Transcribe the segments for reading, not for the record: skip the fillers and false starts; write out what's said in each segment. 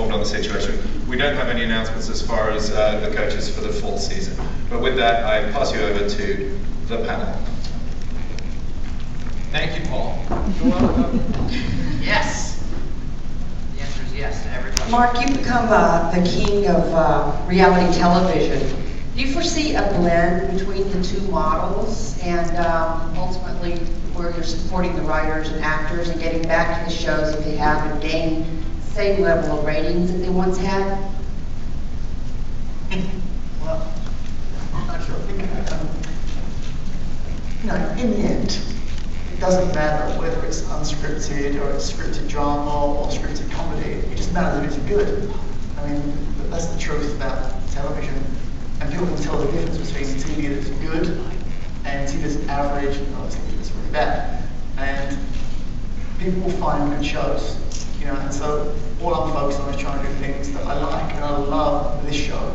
informed on the situation. We don't have any announcements as far as the coaches for the fall season. But with that, I pass you over to the panel. Thank you, Paul. Yes. The answer is yes to every question. Mark, you've become the king of reality television. Do you foresee a blend between the two models and ultimately where you're supporting the writers and actors and getting back to the shows that they have and gain the same level of ratings that they once had? Well, I'm not sure. In the end, it doesn't matter whether it's unscripted or it's scripted drama or scripted comedy. It just matters if it's good. I mean, that's the truth about television. And people can tell the difference between TV that's good and TV that's average and obviously TV that's really bad. And people will find good shows, you know. And so all I'm focused on is trying to do things that I like and I love this show.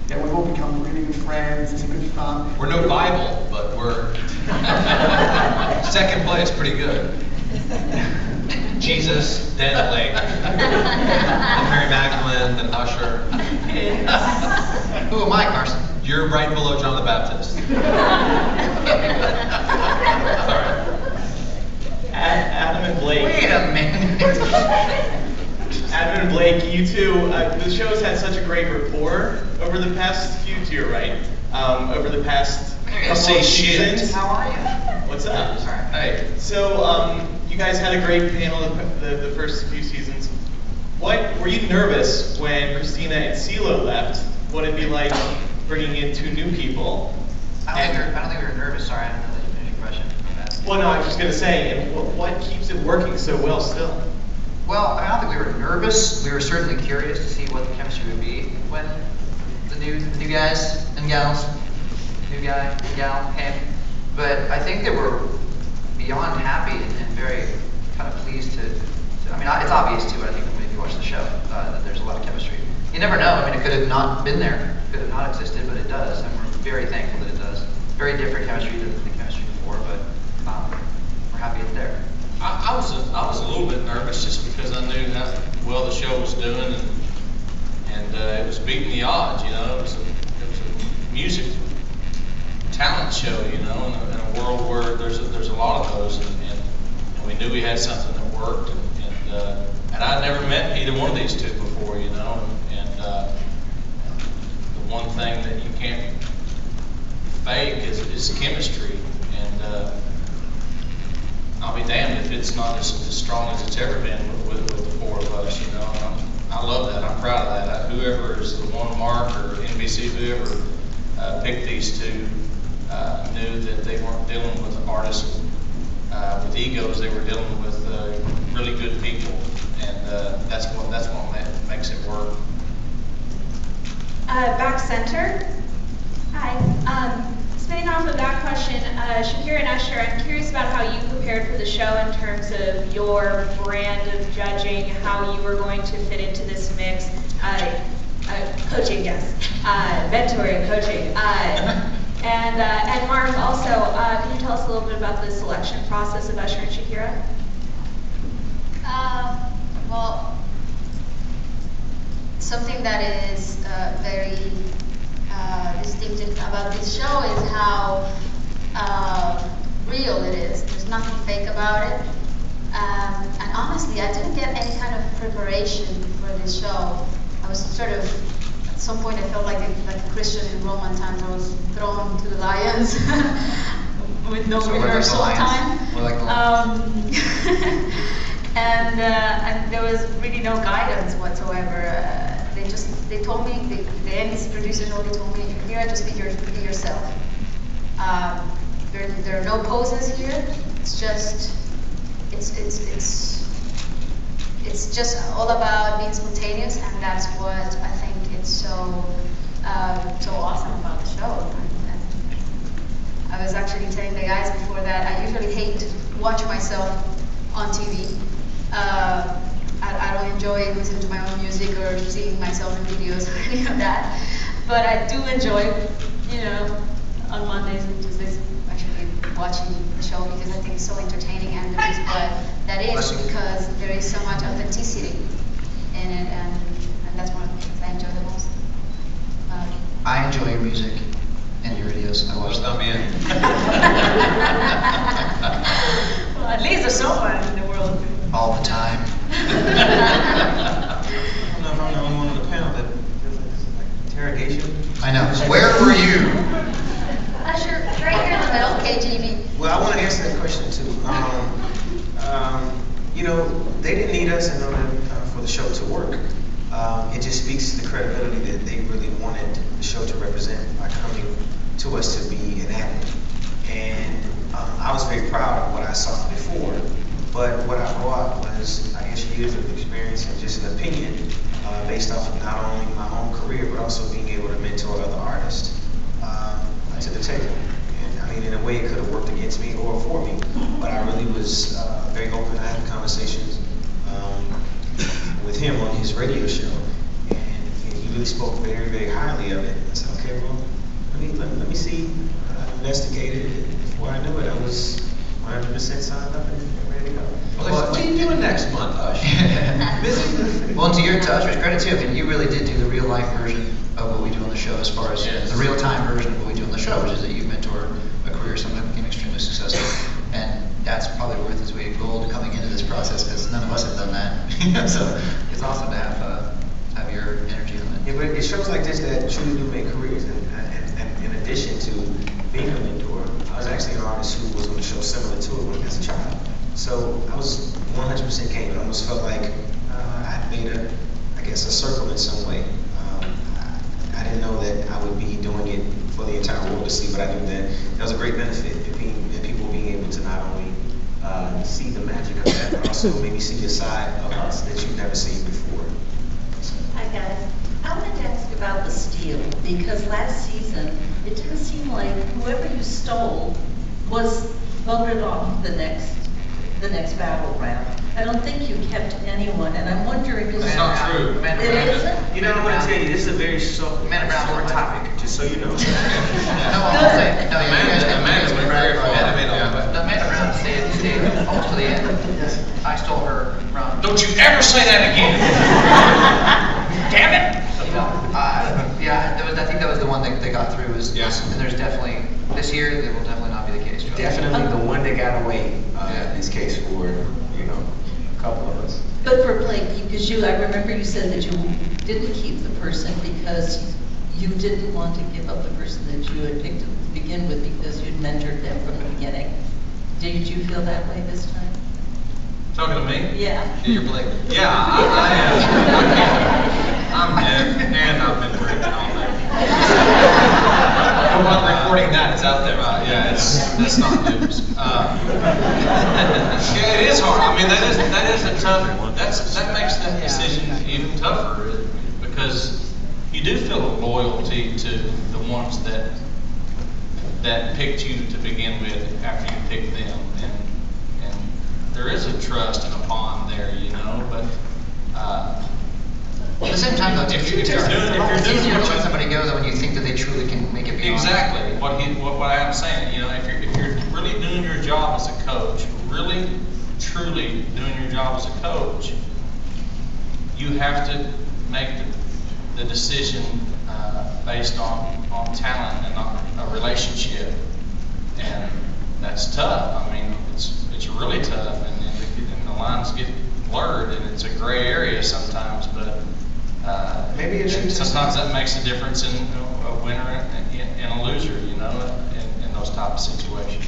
Yeah, we've all become really good friends. It's a good fun. We're no Bible, but we're second place, pretty good. Jesus, then Lake, then Mary Magdalene, then Usher. Who am I, Carson? You're right below John the Baptist. Sorry. Adam and Blake. Wait a minute. Adam and Blake, you two, the show's had such a great rapport over the past few, to your right, over the past couple of seasons. How are you? What's up? Sorry. Hey. So, you guys had a great panel the first few seasons. Were you nervous when Christina and CeeLo left? What it'd be like bringing in two new people? I don't think we were nervous. Sorry, I didn't really finish your question. Well, no, I was just going to say, and what keeps it working so well still? Well, I don't think we were nervous. We were certainly curious to see what the chemistry would be when the new guys and gals, new guy and gal came. But I think they were beyond happy and very kind of pleased to I mean, it's obvious too, I think, when you watch the show, that there's a lot of chemistry. You never know. I mean, it could have not been there, it could have not existed, but it does, and we're very thankful that it does. Very different chemistry than the chemistry before, but we're happy it's there. I was a little bit nervous just because I knew how well the show was doing, and it was beating the odds. You know, it was a music talent show. You know, in a world where there's a lot of those, and we knew we had something that worked, and I'd never met either one of these two before. You know, and the one thing that you can't fake is chemistry, and I'll be damned if it's not as strong as it's ever been with the four of us, you know. And I love that. I'm proud of that. Whoever is the one, Mark or NBC, whoever picked these two, knew that they weren't dealing with artists with egos. They were dealing with really good people, and that's what makes it work. Back center. Hi. Spinning off of that question, Shakira and Usher, I'm curious about how you prepared for the show in terms of your brand of judging, how you were going to fit into this mix. Coaching, yes. Mentoring, coaching. And Mark, also, can you tell us a little bit about the selection process of Usher and Shakira? Well, something that is very distinctive about this show is how real it is. There's nothing fake about it. And honestly, I didn't get any kind of preparation for this show. I was sort of, at some point I felt like a Christian in Roman times. I was thrown to the lions with no rehearsal time. And there was really no guidance whatsoever. They told me, the NBC producers only told me, here, just be yourself. There are no poses here. It's just, it's just all about being spontaneous, and that's what I think is so awesome about the show. And I was actually telling the guys before that I usually hate to watch myself on TV. I don't enjoy listening to my own music or seeing myself in videos or any of that. But I do enjoy, you know, on Mondays and Tuesdays actually watching the show because I think it's so entertaining, and the reason why that is because there is so much authenticity in it, and that's one of the things I enjoy the most. I enjoy your music and your videos. I watch them. Well, at least there's someone in the world. All the time. I don't know if I'm the only one on the panel that feels like this is like interrogation. I know. Where were you? Usher, right here in the middle, KGB. Well, I want to answer that question too. You know, they didn't need us in order for the show to work. It just speaks to the credibility that they really wanted the show to represent by coming to us to be an advocate. And I was very proud of what I saw before, but what I brought was, I guess, years of experience and just an opinion based off of not only my own career, but also being able to mentor other artists to the table. And I mean, in a way, it could have worked against me or for me, but I really was very open. I had conversations with him on his radio show, and he really spoke very, very highly of it. I said, okay, well, let me see. I investigated it, and before I knew it, I was 100% signed up and ready to go. Well, what are you doing next month, Usher? Busy? Well, to Usher's credit too, I mean, you really did do the real life version of what we do on the show, as far as Yes. the real time version of what we do on the show, which is that you mentor a career someone that became extremely successful. And that's probably worth its weight of gold coming into this process, because none of us have done that. So it's awesome to have your energy on it. Yeah, but it shows like this that truly do make careers. And in addition to being a mentor, I was actually an artist who was on a show similar to it when as a child. So I was 100% game. It almost felt like I made a circle in some way. I didn't know that I would be doing it for the entire world to see, but I knew that there was a great benefit in people being able to not only see the magic of that, but also maybe see a side of us that you've never seen before. Hi guys. I wanted to ask about the steal, because last season, it didn't seem like whoever you stole was voted off the next battle round. I don't think you kept anyone, and I'm wondering, because That's not true. It isn't? You know, I'm going to tell you, this is a very sore topic, just so you know. Amanda's been very The man around stayed almost to the end. I stole her from. Don't you ever say that again! Damn it! Yeah, I think that was the one that they got through. Yes. And there's definitely, this year, it will definitely not be the case. Definitely the one that got away in this case for, a couple of us. But for Blake, because I remember you said that you didn't keep the person because you didn't want to give up the person that you had picked to begin with, because you'd mentored them from the beginning. Did you feel that way this time? Talking to me? Yeah. Yeah, you're Blake. Yeah, I'm deaf, and I've been drinking all day. I'm not recording that, it's out there. Yeah, that's not news. Yeah, it is hard. I mean, that is a tough. That makes that decision even tougher, because you do feel a loyalty to the ones that picked you to begin with after you picked them, and there is a trust and a bond there, but. At the same time, though, if you're doing it's easier to what let you- somebody go than when you think that they truly can make it beyond. Exactly what I am saying. If you're really doing your job as a coach, really truly doing your job as a coach, you have to make the decision based on talent and not a relationship, and that's tough. I mean, it's really tough, and the lines get blurred, and it's a gray area sometimes, but. Maybe it should sometimes that makes a difference in a winner and a loser, in those type of situations.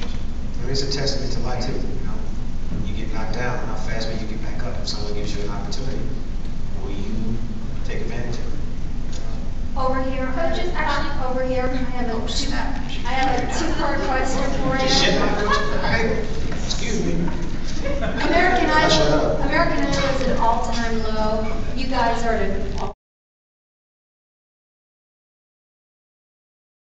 There is a testament to life too. You get knocked down, how fast will you get back up? If someone gives you an opportunity, will you take advantage of it? Over here, coaches, actually over here, I have a two-part question for you. Hey, excuse me. American Idol is an all-time low. You guys are at a